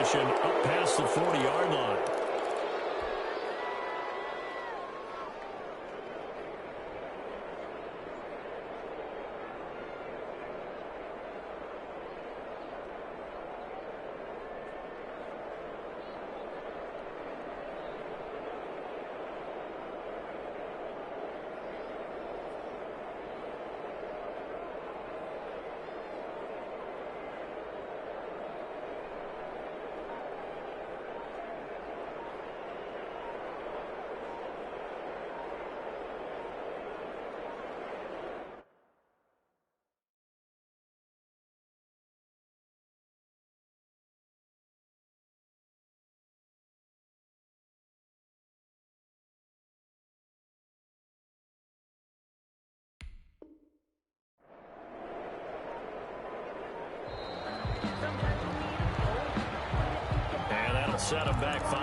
position up past the 40-yard line. Set him back 5.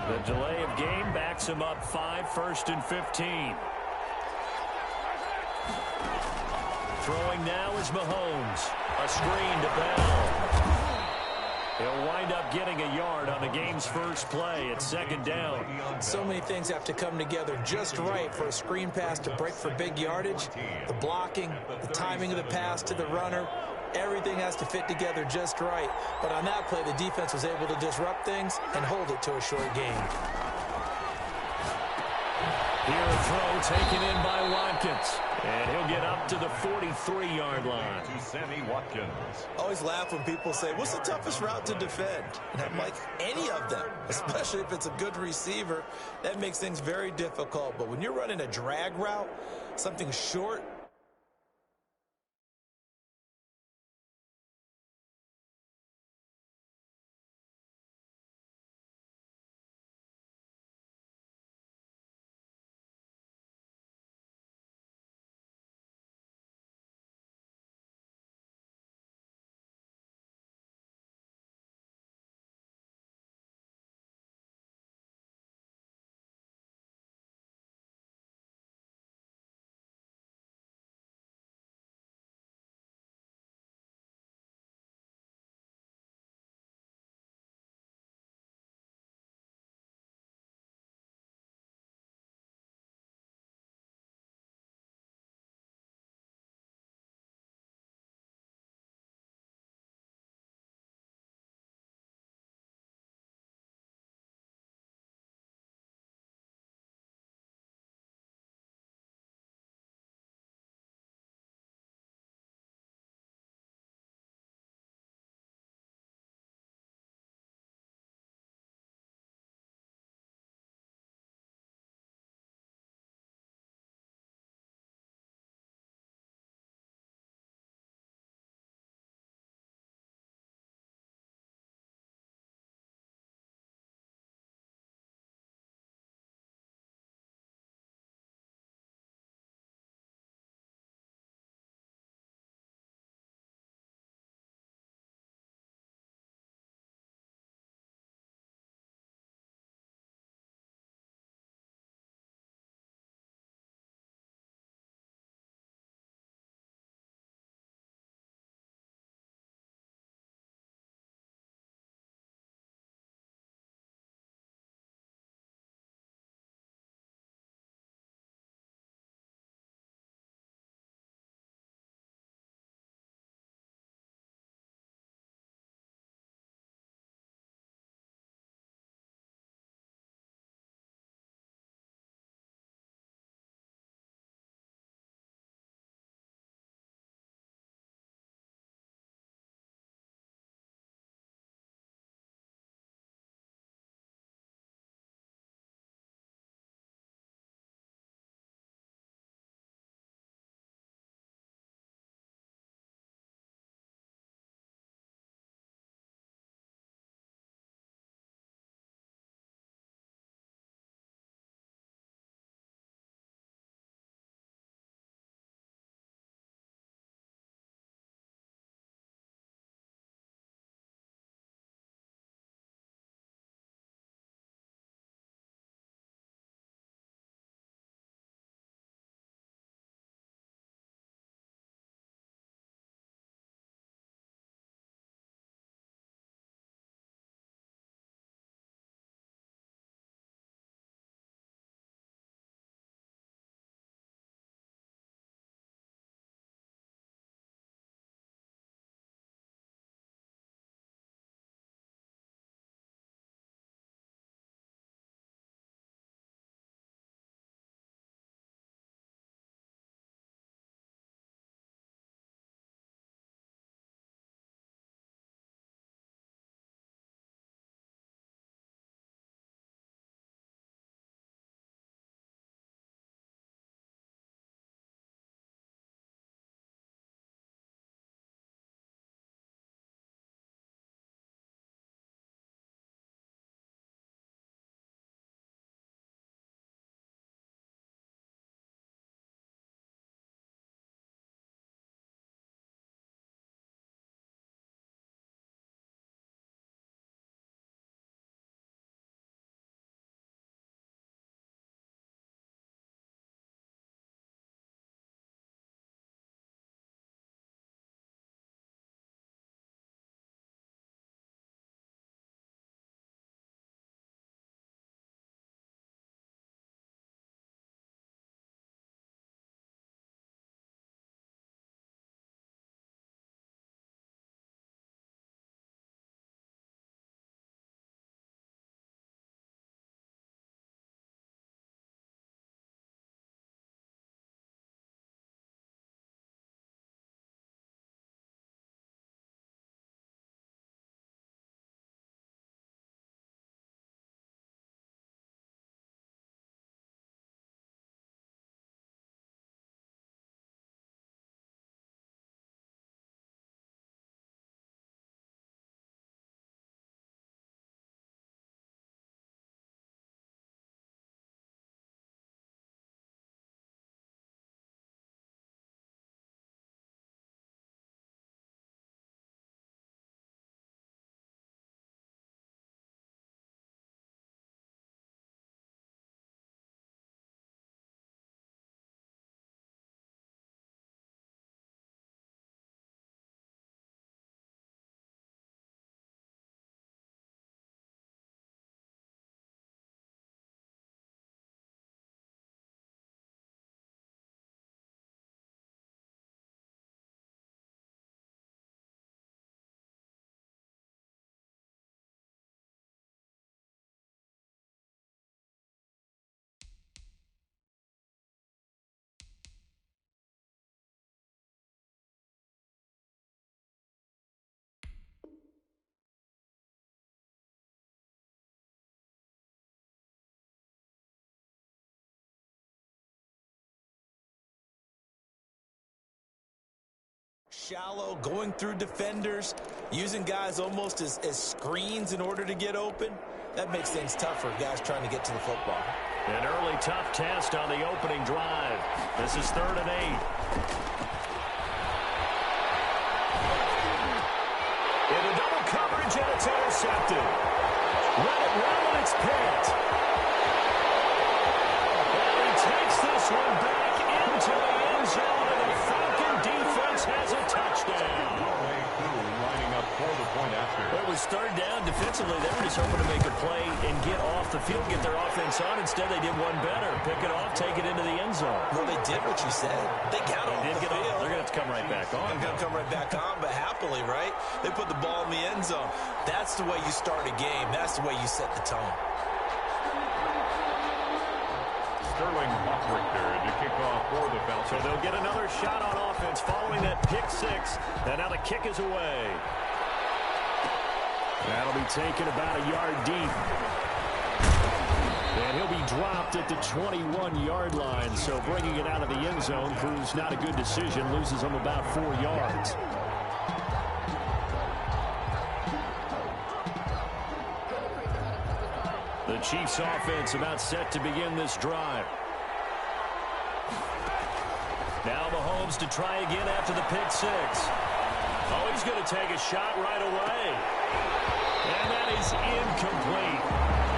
The delay of game backs him up 5, 1st and 15. Throwing now is Mahomes. A screen to Bell. He'll wind up getting a yard on the game's first play at 2nd down. So many things have to come together just right for a screen pass to break for big yardage. The blocking, the timing of the pass to the runner. Everything has to fit together just right. But on that play, the defense was able to disrupt things and hold it to a short gain. Here a throw taken in by Watkins. And he'll get up to the 43-yard line. To Sammy Watkins. Always laugh when people say, what's the toughest route to defend? And I'm like, any of them, especially if it's a good receiver. That makes things very difficult. But when you're running a drag route, something short, shallow, going through defenders, using guys almost as screens in order to get open. That makes things tough for guys trying to get to the football. An early tough test on the opening drive. This is 3rd and 8. Into double coverage, and it's intercepted. Let it roll, and it's picked. And he takes this one back into the end zone, and the Falcon defense has a touchdown. It was 3rd down. Defensively, they were just hoping to make a play and get off the field, get their offense on. Instead, they did one better. Pick it off, take it into the end zone. Well, they did what you said. They got off the field. They're going to have to come right back on. They're going to come right back on, but happily, right? They put the ball in the end zone. That's the way you start a game. That's the way you set the tone. Sterling Buckrichter to kick off for the Falcons. So they'll get another shot on offense following that pick 6. And now the kick is away. That'll be taken about a yard deep. And he'll be dropped at the 21-yard line. So bringing it out of the end zone proves not a good decision. Loses him about 4 yards. The Chiefs offense about set to begin this drive. Now Mahomes to try again after the pick 6. Oh, he's going to take a shot right away. And that is incomplete.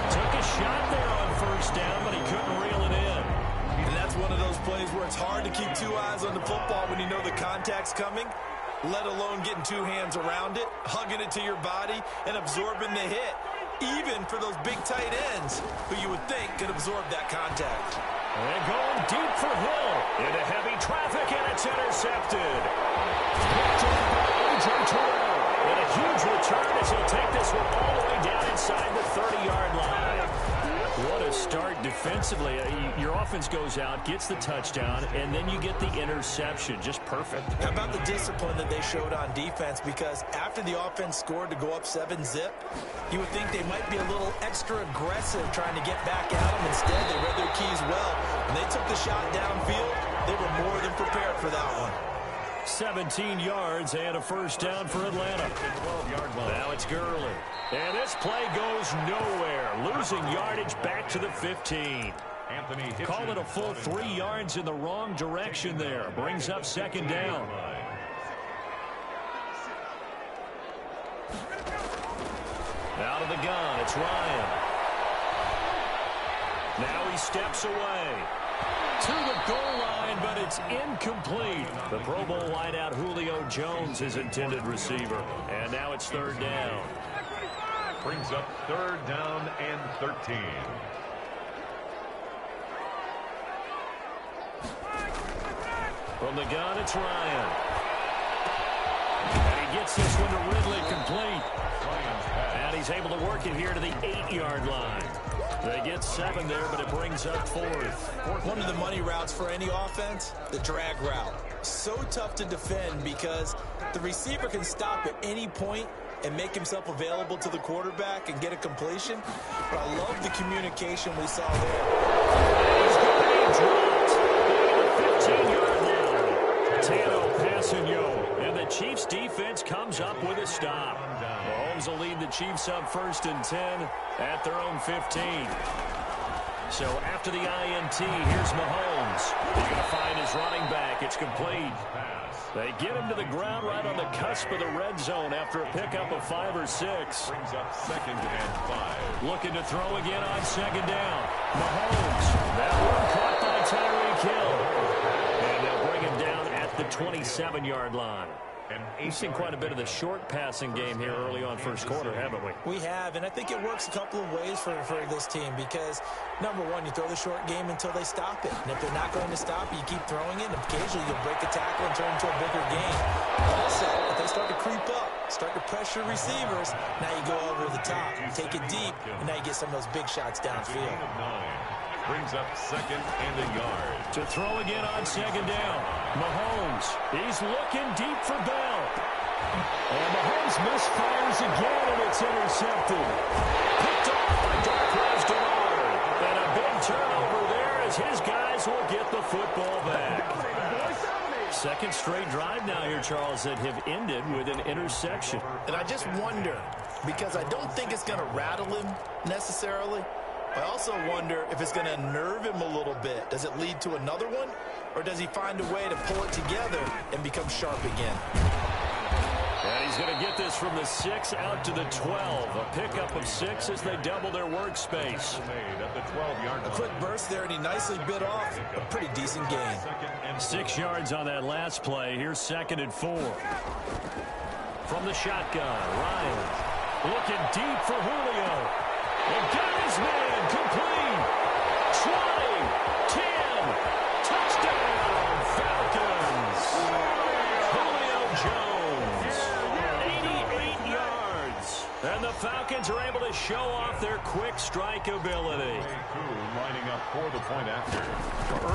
Took a shot there on 1st down, but he couldn't reel it in. And that's one of those plays where it's hard to keep 2 eyes on the football when you know the contact's coming, let alone getting 2 hands around it, hugging it to your body, and absorbing the hit. Even for those big tight ends who you would think could absorb that contact. And going deep for Hill. Into heavy traffic, and it's intercepted. Picked up by A.J. Terrell. And a huge return as he'll take this one all the way down inside the 30-yard line. What a start defensively. Your offense goes out, gets the touchdown, and then you get the interception. Just perfect. How about the discipline that they showed on defense? Because after the offense scored to go up 7-zip, you would think they might be a little extra aggressive trying to get back at them. Instead, they read their keys well. When they took the shot downfield, they were more than prepared for that one. 17 yards and a 1st down for Atlanta. 12-yard line. Now it's Gurley. And this play goes nowhere. Losing yardage back to the 15. Call it a full 3 yards in the wrong direction there. Brings up 2nd down. Out of the gun, it's Ryan. Now he steps away. To the goal line, but it's incomplete. The Pro Bowl wideout Julio Jones, his intended receiver. And now it's 3rd down. Brings up 3rd down and 13. From the gun, it's Ryan. And he gets this one to Ridley complete. And he's able to work it here to the 8-yard line. They get 7 there, but it brings up 4th. One of the money routes for any offense, the drag route. So tough to defend because the receiver can stop at any point and make himself available to the quarterback and get a completion. But I love the communication we saw there. He's going to be dropped at the 15-yard line. Tano Passanio, and the Chiefs defense comes up with a stop. Mahomes will lead the Chiefs up 1st and 10 at their own 15. So after the INT, here's Mahomes. He's going to find his running back. It's complete. They get him to the ground right on the cusp of the red zone after a pickup of 5 or 6. Brings up 2nd and 5. Looking to throw again on 2nd down. Mahomes. That one caught by Tyreek Hill. And they'll bring him down at the 27-yard line. We've seen quite a bit of the short passing game here early on 1st quarter, haven't we? We have, and I think it works a couple of ways for this team because, number one, you throw the short game until they stop it. And if they're not going to stop it, you keep throwing it, and occasionally you'll break a tackle and turn into a bigger game. Also, if they start to creep up, start to pressure receivers, now you go over the top, take it deep, and now you get some of those big shots downfield. Brings up 2nd and a yard. To throw again on 2nd down. Mahomes, he's looking deep for Bell. And Mahomes misfires again, and it's intercepted. Picked off by Darqueze Dennard. And a big turnover there as his guys will get the football back. Second straight drive now here, Charles, that have ended with an interception. And I just wonder, because I don't think it's going to rattle him necessarily, I also wonder if it's going to unnerve him a little bit. Does it lead to another one, or does he find a way to pull it together and become sharp again? And he's going to get this from the 6 out to the 12. A pickup of 6 as they double their workspace. A quick burst there, and he nicely bit off a pretty decent gain. 6 yards on that last play. Here's 2nd and 4. From the shotgun, Ryan looking deep for Julio. And got his man complete. 20, 10, touchdown, Falcons. Julio Jones, 88 yards. And the Falcons are able to show off their quick strike ability. Lining up for the point after.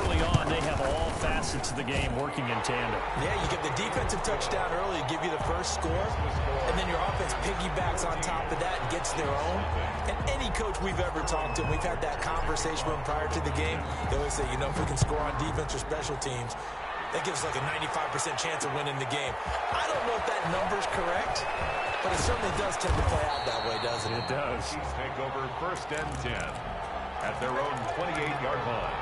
Early on, they have all facets of the game working in tandem. Yeah, you get the defensive touchdown early to give you the first score, and then your offense piggybacks on top of that and gets their own. And any coach we've ever talked to, and we've had that conversation with them prior to the game, they always say, you know, if we can score on defense or special teams, that gives us like a 95% chance of winning the game. I don't know if that number's correct, but it certainly does tend to play out that way, doesn't it? It does. Chiefs take over 1st and 10 at their own 28-yard line.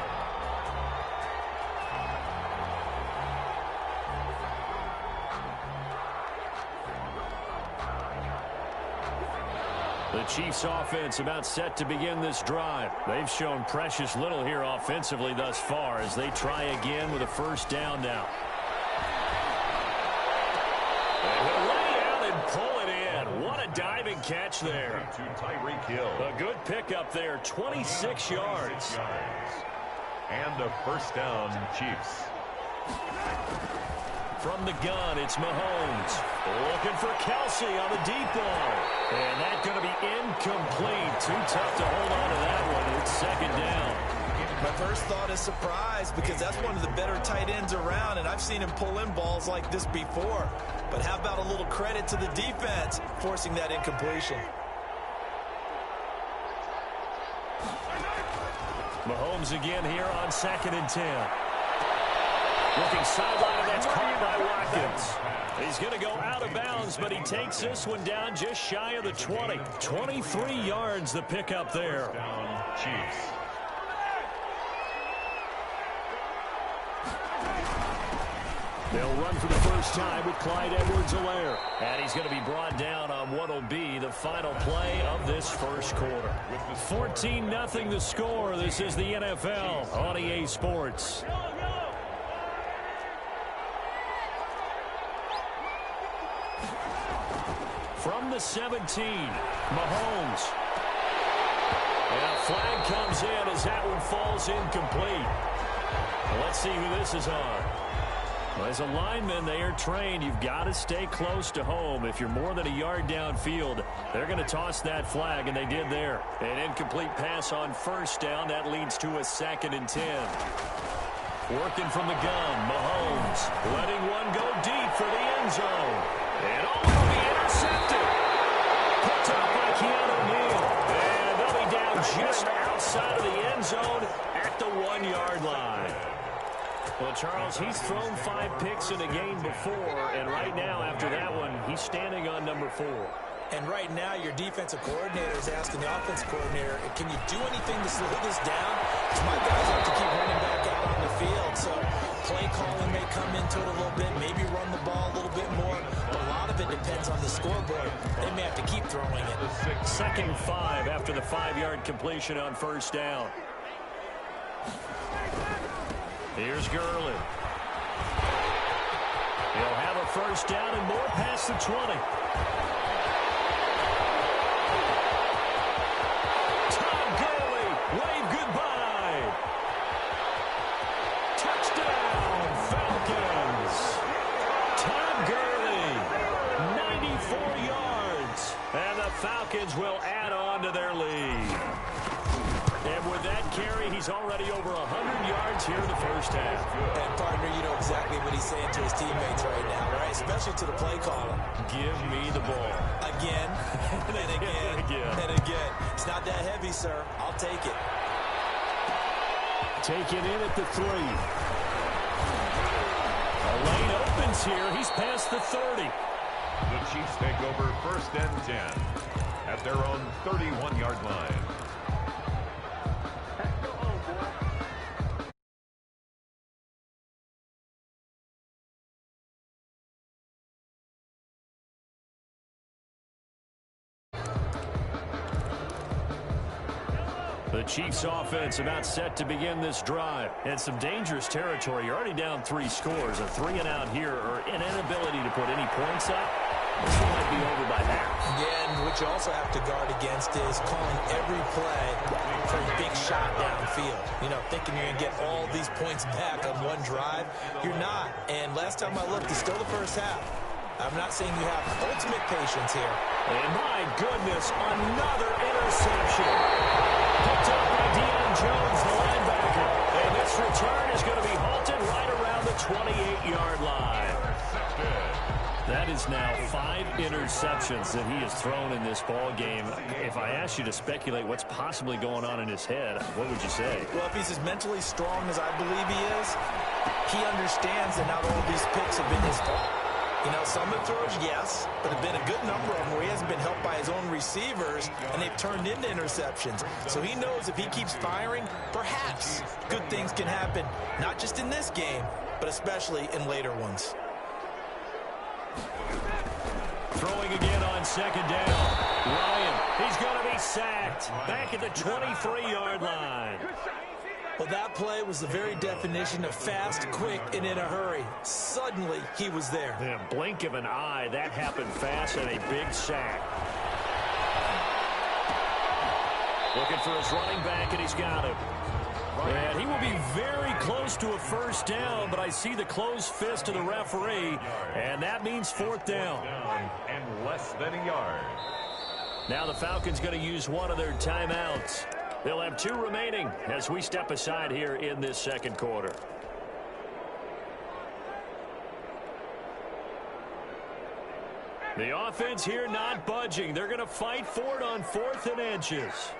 The Chiefs offense about set to begin this drive. They've shown precious little here offensively thus far as they try again with a first down now. And he'll lay out and pull it in. What a diving catch there. To Tyreek Hill. A good pickup there, 26 yards. And a first down, Chiefs. From the gun, it's Mahomes. Looking for Kelsey on the deep ball. And that's going to be incomplete. Too tough to hold on to that one. It's 2nd down. My first thought is surprise, because that's one of the better tight ends around, and I've seen him pull in balls like this before. But how about a little credit to the defense forcing that incompletion? Mahomes again here on 2nd and 10. Looking sideline, and that's caught by Watkins. He's going to go out of bounds, but he takes this one down just shy of the 20. 23 yards the pickup there. Down, Chiefs. They'll run for the first time with Clyde Edwards-Helaire. And he's going to be brought down on what will be the final play of this first quarter. 14-0 the score. This is the NFL on EA Sports. From the 17, Mahomes. And a flag comes in as that one falls incomplete. Well, let's see who this is on. Well, as a lineman, they are trained. You've got to stay close to home. If you're more than a yard downfield, they're going to toss that flag, and they did there. An incomplete pass on first down. That leads to a 2nd and 10. Working from the gun, Mahomes letting one go deep for the end zone. And oh, it'll be intercepted. Picked up by Keanu Neal. And they'll be down just outside of the end zone at the 1-yard line. Well, Charles, he's thrown 5 picks in a game before, and right now, after that one, he's standing on number 4. And right now, your defensive coordinator is asking the offensive coordinator, can you do anything to slow this down? Because my guys have to keep running back out on the field. So play calling may come into it a little bit, maybe run the ball a little bit more. But a lot of it depends on the scoreboard. They may have to keep throwing it. 2nd and 5 after the 5-yard completion on first down. Here's Gurley. He'll have a first down and more past the 20. Todd Gurley, wave goodbye. Touchdown, Falcons. Todd Gurley, 94 yards. And the Falcons will add on to their lead. And with that carry, he's already over 100 yards here in the first half. And, partner, you know exactly what he's saying to his teammates right now, right? Especially to the play caller. Give me the ball. Again, and again, and again. It's not that heavy, sir. I'll take it. Taken in at the 3. A lane opens here. He's past the 30. The Chiefs take over 1st and 10 at their own 31-yard line. The Chiefs offense about set to begin this drive. And some dangerous territory. You're already down 3 scores. A 3-and-out here or an inability to put any points up. This one might be over by half. Yeah, and what you also have to guard against is calling every play for a big shot downfield. You know, thinking you're going to get all these points back on one drive. You're not. And last time I looked, it's still the first half. I'm not saying you have ultimate patience here. And my goodness, another interception. Picked up by Deion Jones, the linebacker. And this return is going to be halted right around the 28-yard line. That is now 5 interceptions that he has thrown in this ball game. If I asked you to speculate what's possibly going on in his head, what would you say? Well, if he's as mentally strong as I believe he is, he understands that not all these picks have been his fault. You know, some of the throws, yes, but have been a good number of them where he hasn't been helped by his own receivers, and they've turned into interceptions. So he knows if he keeps firing, perhaps good things can happen, not just in this game, but especially in later ones. Throwing again on 2nd down. Ryan, he's going to be sacked. Back at the 23-yard line. Well, that play was the very definition of fast, quick, and in a hurry. Suddenly, he was there. In a blink of an eye, that happened fast and a big sack. Looking for his running back, and he's got him. And he will be very close to a 1st down, but I see the closed fist of the referee, and that means 4th down. And less than a yard. Now the Falcons going to use one of their timeouts. They'll have 2 remaining as we step aside here in this 2nd quarter. The offense here not budging. They're going to fight for it on 4th and inches.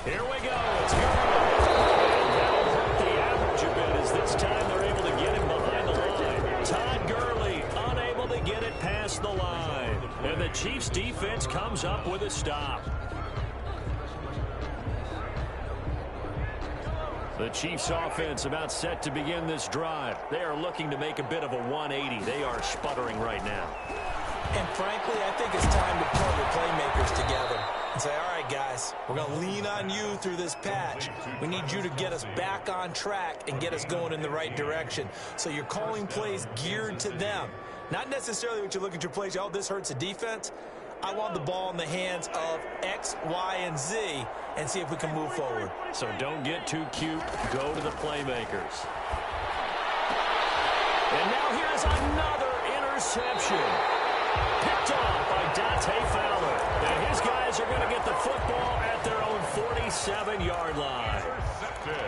Here we go. It's Gurley. And that'll hurt the average a bit as this time they're able to get him behind the line. Todd Gurley unable to get it past the line. And the Chiefs defense comes up with a stop. The Chiefs offense about set to begin this drive. They are looking to make a bit of a 180. They are sputtering right now. And frankly, I think it's time to pull your playmakers together and say, all right, guys, we're going to lean on you through this patch. We need you to get us back on track and get us going in the right direction. So you're calling plays geared to them. Not necessarily what you look at your plays, oh, this hurts the defense. I want the ball in the hands of X, Y, and Z and see if we can move forward. So don't get too cute. Go to the playmakers. And now here's another interception. Picked off by Dante Fowler. And his guys are going to get the football at their own 47-yard line.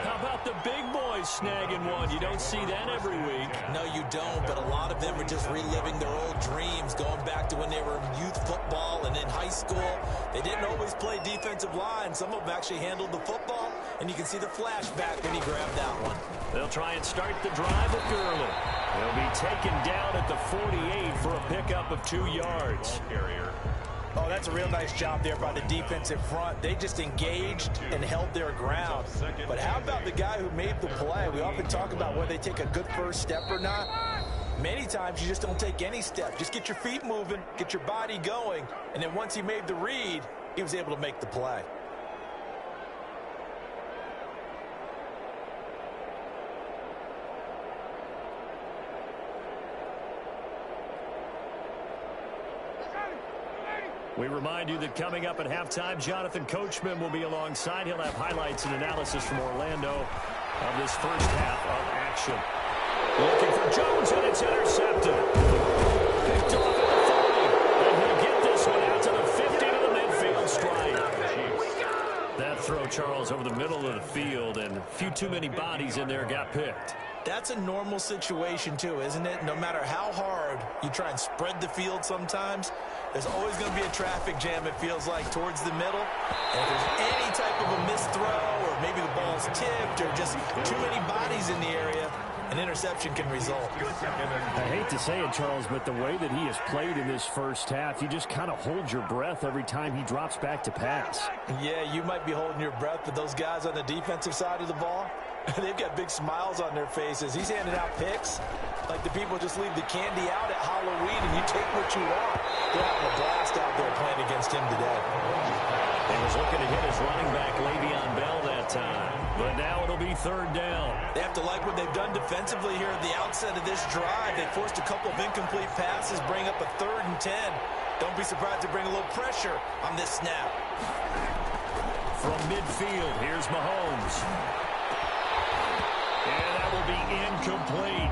How about the big boys snagging one? You don't see that every week. No, you don't, but a lot of them are just reliving their old dreams, going back to when they were in youth football and in high school. They didn't always play defensive line. Some of them actually handled the football, and you can see the flashback when he grabbed that one. They'll try and start the drive with Gurley. They'll be taken down at the 48 for a pickup of 2 yards. Oh, that's a real nice job there by the defensive front. They just engaged and held their ground. But how about the guy who made the play? We often talk about whether they take a good first step or not. Many times you just don't take any step. Just get your feet moving, get your body going, and then once he made the read, he was able to make the play. We remind you that coming up at halftime, Jonathan Coachman will be alongside. He'll have highlights and analysis from Orlando of this first half of action. Looking for Jones, and it's intercepted. Picked off at the 40, and he'll get this one out to the 50 to the midfield stripe. That throw, Charles, over the middle of the field, and a few too many bodies in there got picked. That's a normal situation, too, isn't it? No matter how hard you try and spread the field sometimes, there's always going to be a traffic jam, it feels like, towards the middle. And if there's any type of a missed throw or maybe the ball's tipped or just too many bodies in the area, an interception can result. I hate to say it, Charles, but the way that he has played in this first half, you just kind of hold your breath every time he drops back to pass. Yeah, you might be holding your breath, but those guys on the defensive side of the ball, they've got big smiles on their faces. He's handing out picks like the people just leave the candy out at Halloween and you take what you want. They're having a blast out there playing against him today. He was looking to hit his running back, Le'Veon Bell, that time. But now it'll be third down. They have to like what they've done defensively here at the outset of this drive. They forced a couple of incomplete passes, bring up a 3rd and 10. Don't be surprised to bring a little pressure on this snap. From midfield, here's Mahomes. And that will be incomplete.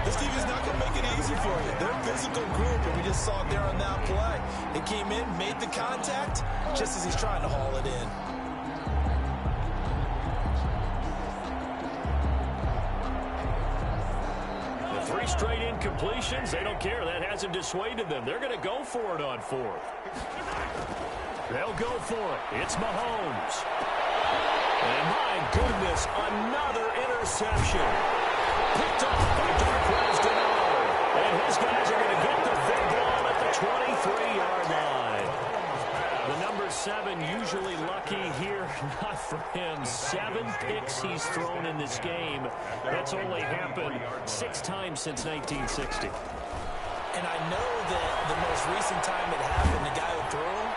This team is not going to make it easy for you. They're a physical group, and we just saw it there on that play. They came in, made the contact, just as he's trying to haul it in. The 3 straight incompletions, they don't care. That hasn't dissuaded them. They're going to go for it on 4th. They'll go for it. It's Mahomes. And my goodness, another interception. Picked up by Darquez Dennard. And his guys are going to get the big ball at the 23-yard line. The number 7 usually lucky here. Not for him. 7 picks he's thrown in this game. That's only happened 6 times since 1960. And I know that the most recent time it happened, the guy who threw him,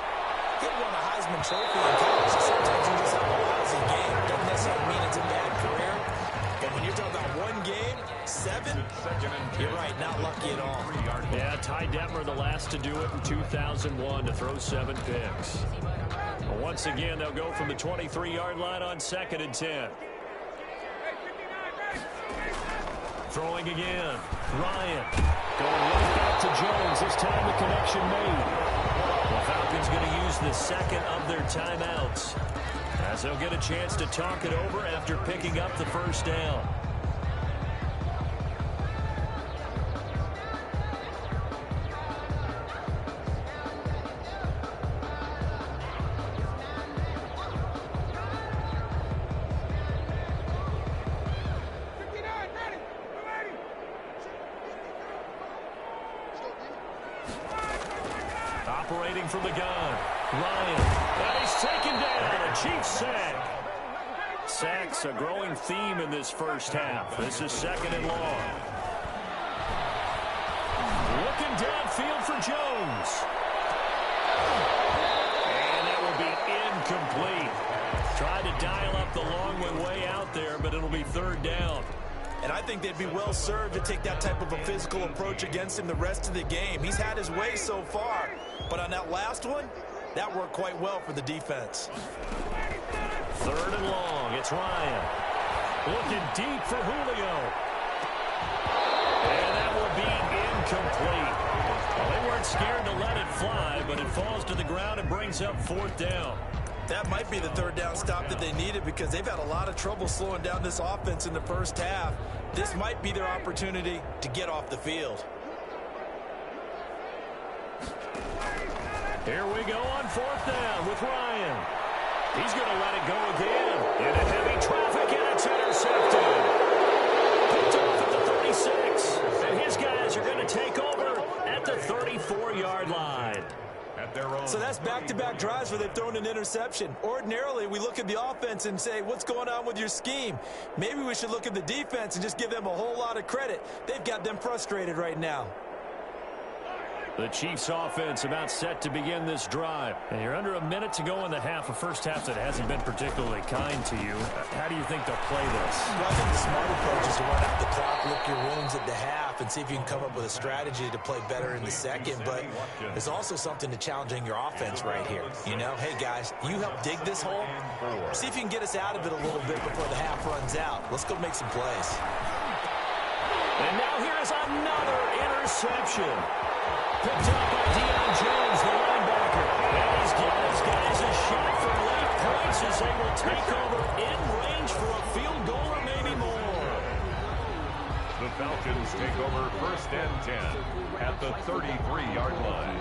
he won a Heisman Trophy in college. So sometimes you just have a lousy game. Doesn't necessarily mean it's a bad career. But when you're talking about one game, 7, you're right, not lucky at all. Yeah, Ty Detmer, the last to do it in 2001, to throw 7 picks. Well, once again, they'll go from the 23-yard line on 2nd and 10. Throwing again. Ryan going right back to Jones. This time the connection made. The Falcons going to use the 2nd of their timeouts, as they'll get a chance to talk it over after picking up the 1st down. Operating from the gun, Ryan. And he's taken down. A Chiefs sack. Sacks a growing theme in this first half. This is 2nd and long. Looking downfield for Jones. And that will be incomplete. Tried to dial up the long way out there, but it'll be 3rd down. And I think they'd be well served to take that type of a physical approach against him the rest of the game. He's had his way so far, but on that last one, that worked quite well for the defense. 3rd and long. It's Ryan. Looking deep for Julio. And that will be incomplete. Well, they weren't scared to let it fly, but it falls to the ground and brings up 4th down. That might be the 3rd down stop that they needed because they've had a lot of trouble slowing down this offense in the first half. This might be their opportunity to get off the field. Here we go on 4th down with Ryan. He's going to let it go again. Into heavy traffic, and it's intercepted. Picked off at the 36. And his guys are going to take over at the 34-yard line. So that's back-to-back drives where they've thrown an interception. Ordinarily, we look at the offense and say, what's going on with your scheme? Maybe we should look at the defense and just give them a whole lot of credit. They've got them frustrated right now. The Chiefs offense about set to begin this drive. And you're under a minute to go in the half, a first half that hasn't been particularly kind to you. How do you think they'll play this? Well, I think the smart approach is to run out the clock, lick your wounds at the half, and see if you can come up with a strategy to play better in the second. But there's also something to challenging your offense right here. You know, hey, guys, you help dig this hole. See if you can get us out of it a little bit before the half runs out. Let's go make some plays. And now here's another interception. Picked up by Deion Jones, the linebacker. And he's giving his guys a shot for late points as they will take over in range for a field goal or maybe more. The Falcons take over 1st and 10 at the 33-yard line.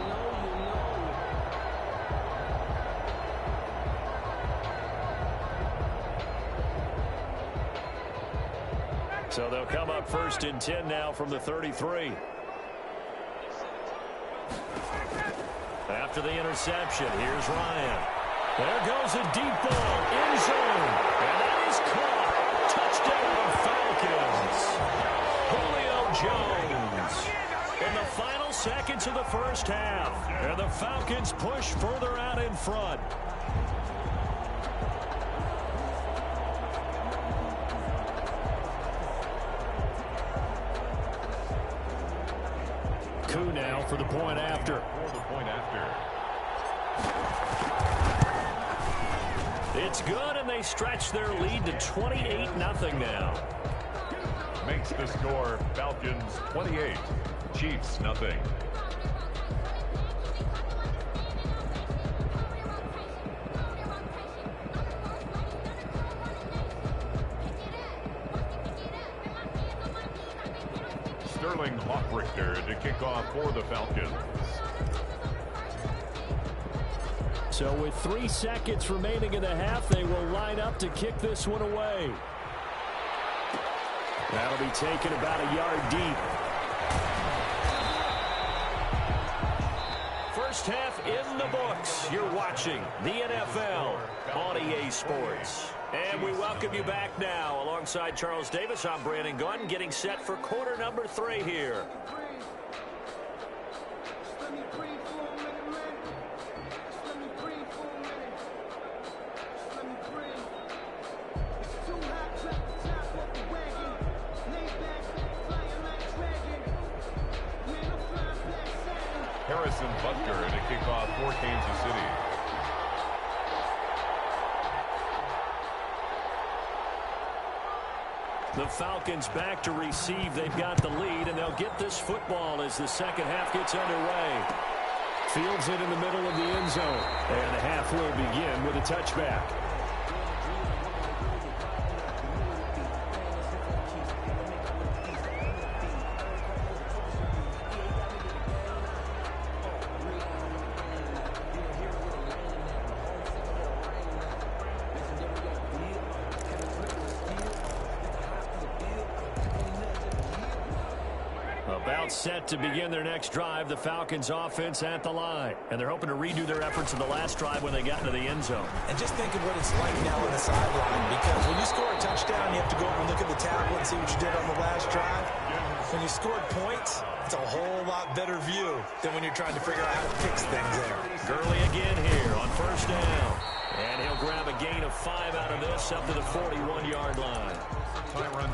So they'll come up 1st and 10 now from the 33. After the interception, here's Ryan. There goes a deep ball, end zone, and that is caught. Touchdown, Falcons. Julio Jones in the final seconds of the first half, and the Falcons push further out in front. Coup now for the point after. It's good, and they stretch their lead to 28-0 now. Makes the score Falcons 28, Chiefs nothing. Sterling Hoffrichter to kick off for the Falcons. So with 3 seconds remaining in the half, they will line up to kick this one away. That'll be taken about a yard deep. First half in the books. You're watching the NFL on EA Sports. And we welcome you back now. Alongside Charles Davis, I'm Brandon Gunn, getting set for quarter number 3 here. Harrison Butker to kick off for Kansas City. The Falcons back to receive. They've got the lead, and they'll get this football as the second half gets underway. Fields it in the middle of the end zone. And the half will begin with a touchback. About set to begin their next drive, the Falcons offense at the line. And they're hoping to redo their efforts in the last drive when they got into the end zone. And just think of what it's like now on the sideline, because when you score a touchdown, you have to go over and look at the tablet and see what you did on the last drive. When you scored points, it's a whole lot better view than when you're trying to figure out how to fix things there. Gurley again here on first down. And he'll grab a gain of 5 out of this up to the 41-yard line.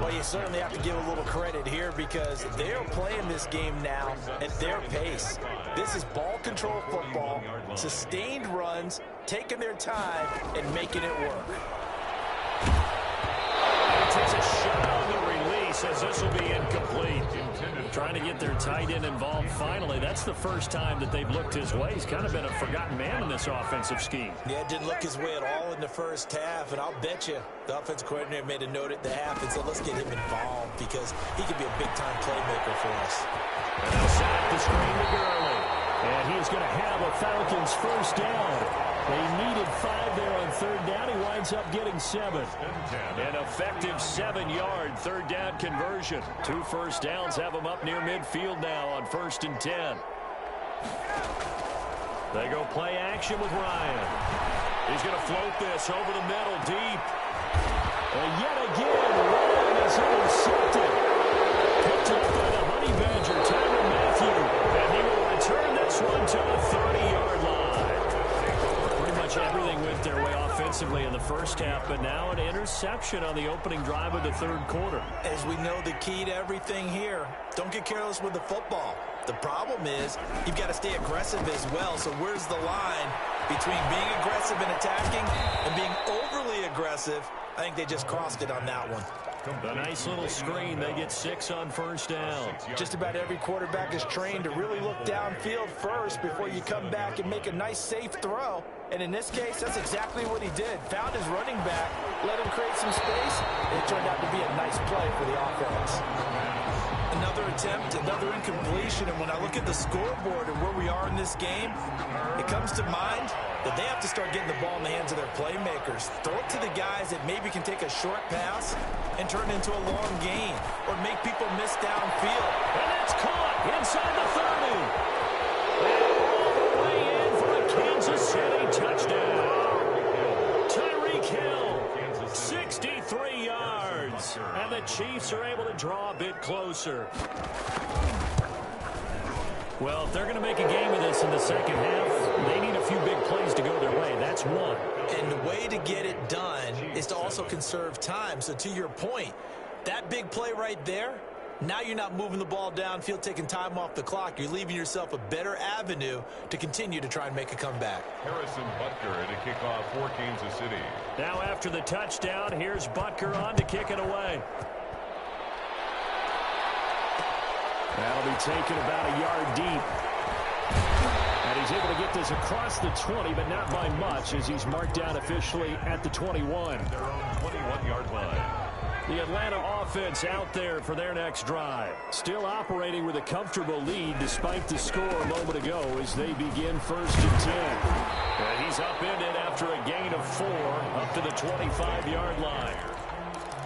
Well, you certainly have to give a little credit here because they're playing this game now at their pace. This is ball control football, sustained runs, taking their time, and making it work. Takes a shot on the release as this will be incomplete. Trying to get their tight end involved finally. That's the first time that they've looked his way. He's kind of been a forgotten man in this offensive scheme. Yeah, it didn't look his way at all in the first half, and I'll bet you the offensive coordinator made a note at the half and said, let's get him involved because he could be a big-time playmaker for us. And they'll set up the screen to Gurley. And he's going to have a Falcons first down. They needed 5 there on third down. He winds up getting 7. An effective 7-yard third down conversion. 2 first downs have him up near midfield now on 1st and 10. They go play action with Ryan. He's going to float this over the middle deep. And yet again, Ryan is intercepted. Picked up by the Honey Badger, Tyrann Mathieu. And he will return this one to the 30-yard line. Everything went their way offensively in the first half, but now an interception on the opening drive of the third quarter. As we know, the key to everything here, don't get careless with the football. The problem is you've got to stay aggressive as well. So where's the line between being aggressive and attacking and being overly aggressive? I think they just crossed it on that one. A nice little screen. They get 6 on first down. Just about every quarterback is trained to really look downfield first before you come back and make a nice, safe throw. And in this case, that's exactly what he did. Found his running back, let him create some space, and it turned out to be a nice play for the offense. Another attempt, another incompletion, and when I look at the scoreboard and where we are in this game, it comes to mind that they have to start getting the ball in the hands of their playmakers. Throw it to the guys that maybe can take a short pass and turn it into a long gain or make people miss downfield. And it's caught inside the 30. And all the way in for a Kansas City touchdown. Tyreek Hill, 63 yards. And the Chiefs are able to draw a bit closer. Well, if they're going to make a game of this in the second half, they need a few big plays to go their way. That's one. And the way to get it done is to also conserve time. So to your point, that big play right there, now you're not moving the ball downfield, taking time off the clock. You're leaving yourself a better avenue to continue to try and make a comeback. Harrison Butker to kick off for Kansas City. Now after the touchdown, here's Butker on to kick it away. That'll be taken about a yard deep. And he's able to get this across the 20, but not by much, as he's marked down officially at the 21. Their own 21-yard line. The Atlanta offense out there for their next drive. Still operating with a comfortable lead despite the score a moment ago as they begin 1st and 10. And he's upended after a gain of 4 up to the 25-yard line.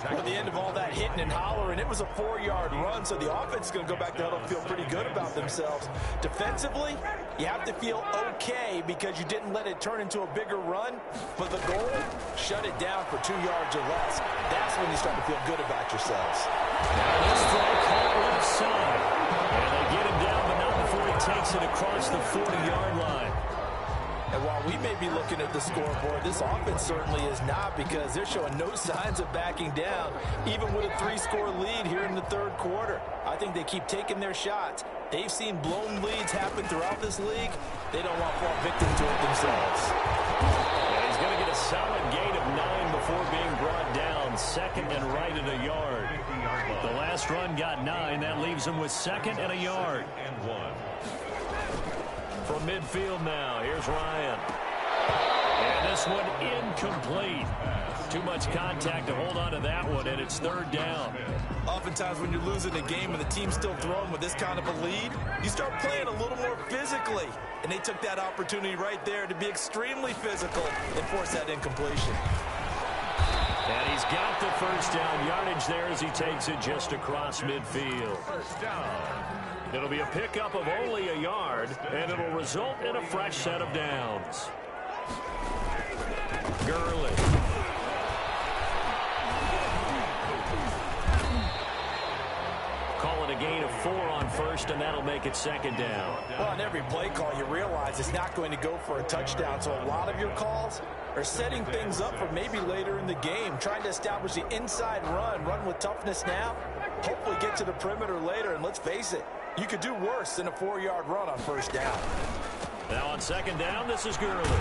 At the end of all that hitting and hollering, it was a 4-yard run, so the offense is going to go back to huddle and feel pretty good about themselves. Defensively, you have to feel okay because you didn't let it turn into a bigger run, but the goal, shut it down for 2 yards or less. That's when you start to feel good about yourselves. Now this throw caught left side. And they get him down, but not before he takes it across the 40-yard line. And while we may be looking at the scoreboard, this offense certainly is not, because they're showing no signs of backing down, even with a 3-score lead here in the 3rd quarter. I think they keep taking their shots. They've seen blown leads happen throughout this league. They don't want to fall victim to it themselves. And he's going to get a solid gain of 9 before being brought down. 2nd and right at a yard. The last run got 9. That leaves him with 2nd and a yard. And 1. From midfield now, here's Ryan. And this one incomplete. Too much contact to hold on to that one, and it's 3rd down. Oftentimes when you're losing a game and the team's still throwing with this kind of a lead, you start playing a little more physically. And they took that opportunity right there to be extremely physical and force that incompletion. And he's got the 1st down yardage there as he takes it just across midfield. 1st down. It'll be a pickup of only a yard, and it'll result in a fresh set of downs. Gurley. Call it a gain of 4 on 1st, and that'll make it 2nd down. Well, on every play call, you realize it's not going to go for a touchdown, so a lot of your calls are setting things up for maybe later in the game, trying to establish the inside run with toughness now, hopefully get to the perimeter later, and let's face it, you could do worse than a 4-yard run on 1st down. Now on 2nd down, this is Gurley.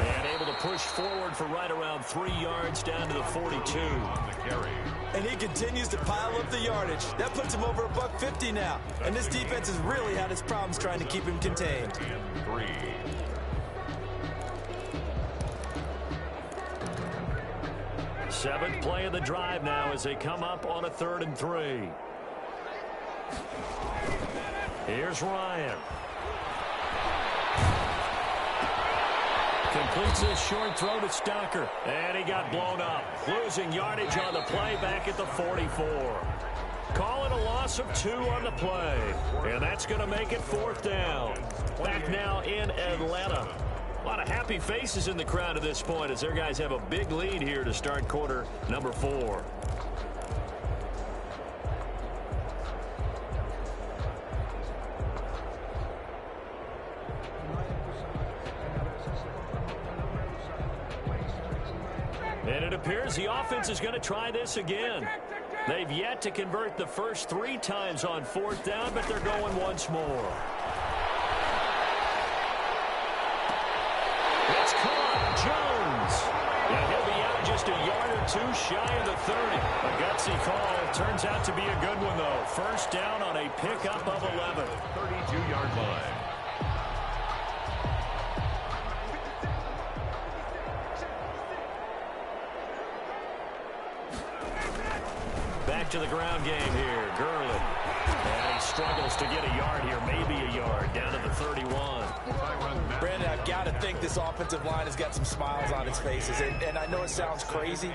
And able to push forward for right around 3 yards down to the 42. And he continues to pile up the yardage. That puts him over $150 now. And this defense has really had its problems trying to keep him contained. 3. Seventh play of the drive now as they come up on a 3rd and 3. Here's Ryan. Completes his short throw to Stocker. And he got blown up. Losing yardage on the play back at the 44. Call it a loss of 2 on the play. And that's going to make it 4th down. Back now in Atlanta. A lot of happy faces in the crowd at this point as their guys have a big lead here to start quarter number 4. And it appears the offense is going to try this again. They've yet to convert the first 3 times on 4th down, but they're going once more. It's caught. Jones. And he'll be out just a yard or 2 shy of the 30. A gutsy call. Turns out to be a good one, though. 1st down on a pickup of 11. 32-yard line. back to the ground game here. Gurley. And he struggles to get a yard here, maybe a yard, down to the 31. Brandon, I've got to think this offensive line has got some smiles on its faces. And I know it sounds crazy,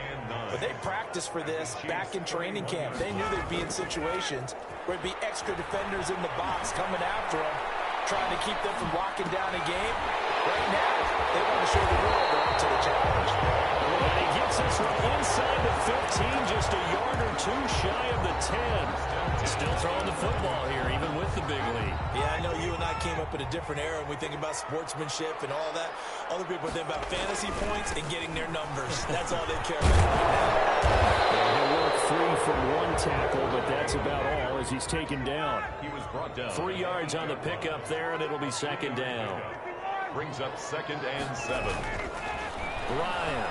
but they practiced for this back in training camp. They knew they'd be in situations where it'd be extra defenders in the box coming after them, trying to keep them from locking down a game. Right now, they want to show the world they're up to the challenge. And he gets this one inside the 15, just a yard or two shy of the 10. Still throwing the football here, even with the big lead. Yeah, I know you and I came up in a different era, and we think about sportsmanship and all that. Other people think about fantasy points and getting their numbers. That's all they care about right now. He'll work free from one tackle, but that's about all as he's taken down. He was brought down. 3 yards on the pickup there, and it'll be second down. Brings up 2nd and 7. Ryan.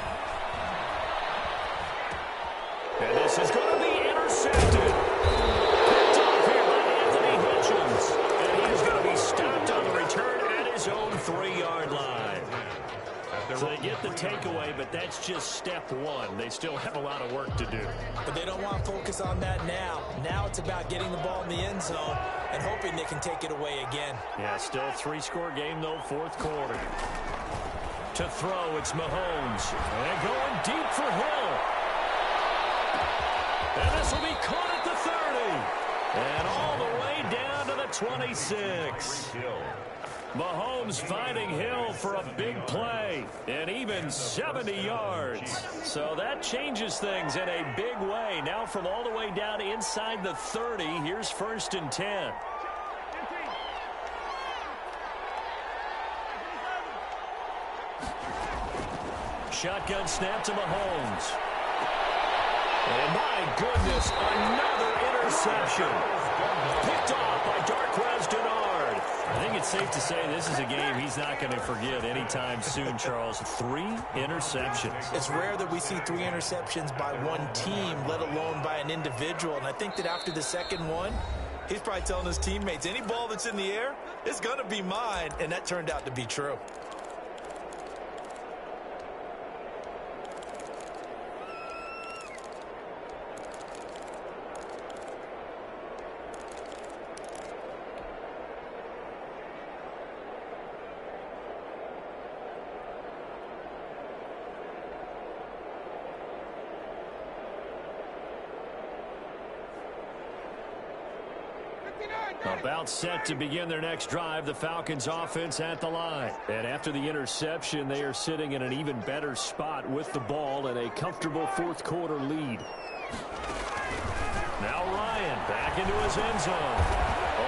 And this is going to be intercepted. Picked off here by Anthony Hitchens. And he's going to be stopped on the return at his own 3-yard line. So they get the takeaway, but that's just step one. They still have a lot of work to do. But they don't want to focus on that now. Now it's about getting the ball in the end zone and hoping they can take it away again. Yeah, still 3-score game, though, 4th quarter. To throw, it's Mahomes. And going deep for Hill. And this will be caught at the 30. And all the way down to the 26. Mahomes finding Hill for a big play. And even 70 yards. So that changes things in a big way. Now from all the way down inside the 30, here's 1st and 10. Shotgun snap to Mahomes. And my goodness, another interception. Picked off by Darquez Denard. I think it's safe to say this is a game he's not going to forget anytime soon, Charles. 3 interceptions. It's rare that we see 3 interceptions by one team, let alone by an individual. And I think that after the second one, he's probably telling his teammates, any ball that's in the air, it's going to be mine. And that turned out to be true. About set to begin their next drive, the Falcons offense at the line. And after the interception, they are sitting in an even better spot with the ball and a comfortable 4th quarter lead. Now Ryan back into his end zone.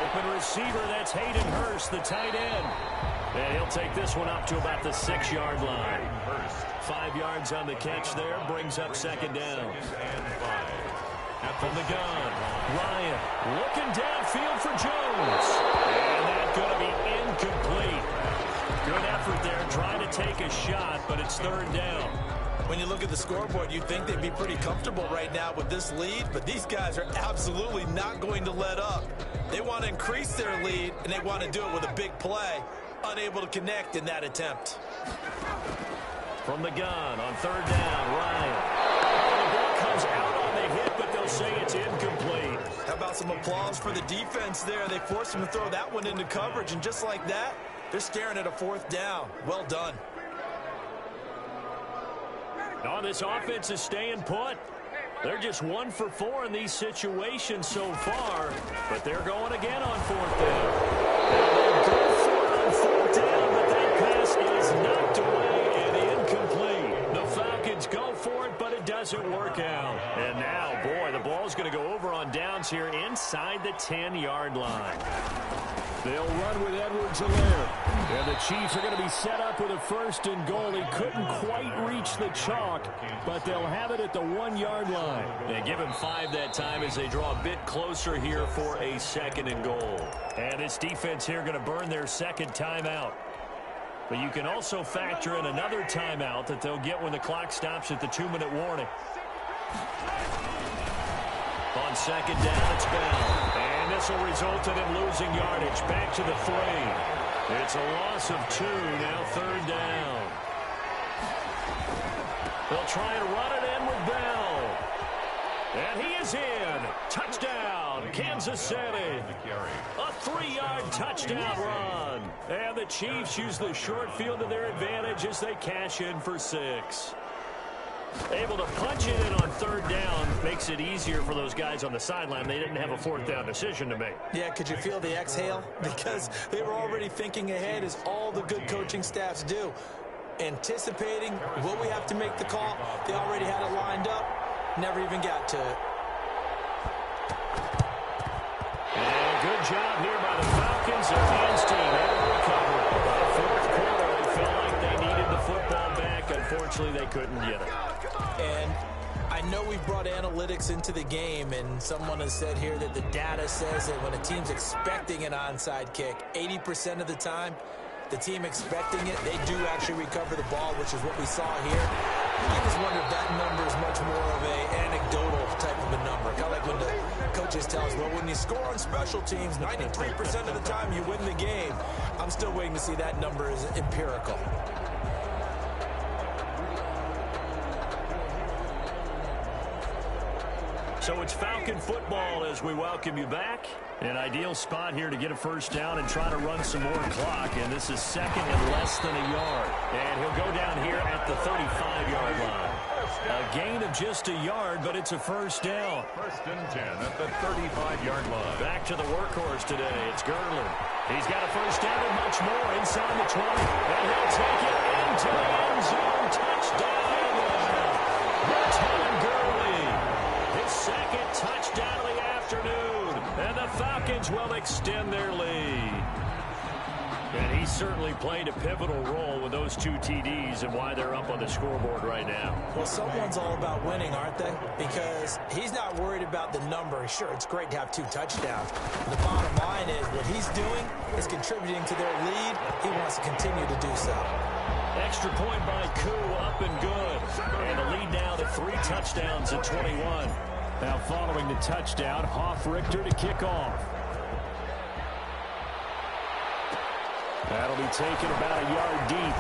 Open receiver, that's Hayden Hurst, the tight end. And he'll take this one up to about the 6-yard line. 5 yards on the catch there, brings up 2nd down. From the gun, Ryan looking downfield for Jones. And that's going to be incomplete. Good effort there, trying to take a shot, but it's 3rd down. When you look at the scoreboard, you'd think they'd be pretty comfortable right now with this lead, but these guys are absolutely not going to let up. They want to increase their lead, and they want to do it with a big play. Unable to connect in that attempt. From the gun on 3rd down, Ryan. The ball comes out on the hit, but they'll say it's incomplete. How about some applause for the defense there? They forced him to throw that one into coverage, and just like that, they're staring at a 4th down. Well done. Oh, this offense is staying put. They're just 1 for 4 in these situations so far, but they're going again on 4th down. They'll go for it on 4th down, but that pass is knocked away and incomplete. The Falcons go for it, but it doesn't work out. And now, boy, the ball's going to go over on downs here inside the 10-yard line. They'll run with Edwards-Helaire. And the Chiefs are going to be set up with a 1st and goal. He couldn't quite reach the chalk, but they'll have it at the 1-yard line. They give him 5 that time as they draw a bit closer here for a 2nd and goal. And this defense here going to burn their 2nd timeout. But you can also factor in another timeout that they'll get when the clock stops at the 2-minute warning. On 2nd down, it's Bell. And this will result in him losing yardage. Back to the 3. It's a loss of 2. Now 3rd down. They'll try and run it in with Bell. And he is in. Touchdown, Kansas City. A 3-yard touchdown run. And the Chiefs use the short field to their advantage as they cash in for 6. Able to punch it in on 3rd down makes it easier for those guys on the sideline. They didn't have a 4th down decision to make. Yeah, could you feel the exhale? Because they were already thinking ahead, as all the good coaching staffs do. Anticipating, will we have to make the call? They already had it lined up. Never even got to it. And good job here by the Falcons. Their hands team able to recover. By the 4th quarter, they felt like they needed the football back. Unfortunately, they couldn't get it. And I know we brought analytics into the game, and someone has said here that the data says that when a team's expecting an onside kick, 80% of the time, the team expecting it, they do actually recover the ball, which is what we saw here. I just wonder if that number is much more of an anecdotal type of a number. Kind of like when the coaches tell us, well, when you score on special teams, 93% of the time you win the game. I'm still waiting to see that number is empirical. So it's Falcon football as we welcome you back. An ideal spot here to get a 1st down and try to run some more clock. And this is 2nd and less than a yard. And he'll go down here at the 35-yard line. A gain of just a yard, but it's a 1st down. 1st and 10 at the 35-yard line. Back to the workhorse today. It's Gurley. He's got a 1st down and much more inside the 20. And he'll take it into the end zone. Touchdown. Gurley. His 2nd touchdown of the afternoon. And the Falcons will extend their lead. And he certainly played a pivotal role with those 2 TDs and why they're up on the scoreboard right now. Well, someone's all about winning, aren't they? Because he's not worried about the number. Sure, it's great to have 2 touchdowns. The bottom line is what he's doing is contributing to their lead. He wants to continue to do so. Extra point by Koo, up and good. And the lead now to 3 touchdowns at 21. Now following the touchdown, Hoff-Richter to kick off. That'll be taken about a yard deep.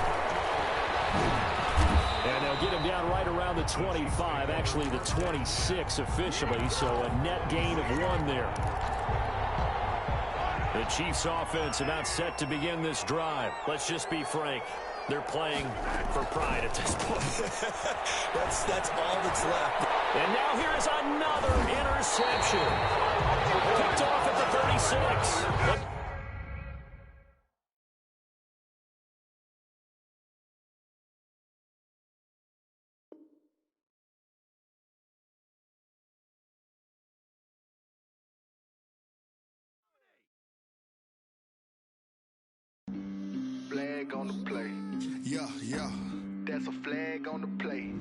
And they'll get him down right around the 25, actually the 26 officially, so a net gain of 1 there. The Chiefs offense about set to begin this drive. Let's just be frank. They're playing for pride at this point. That's all that's left. And now here is another interception. Picked off at the 36. Flag on the play. Yeah. That's a flag on the play.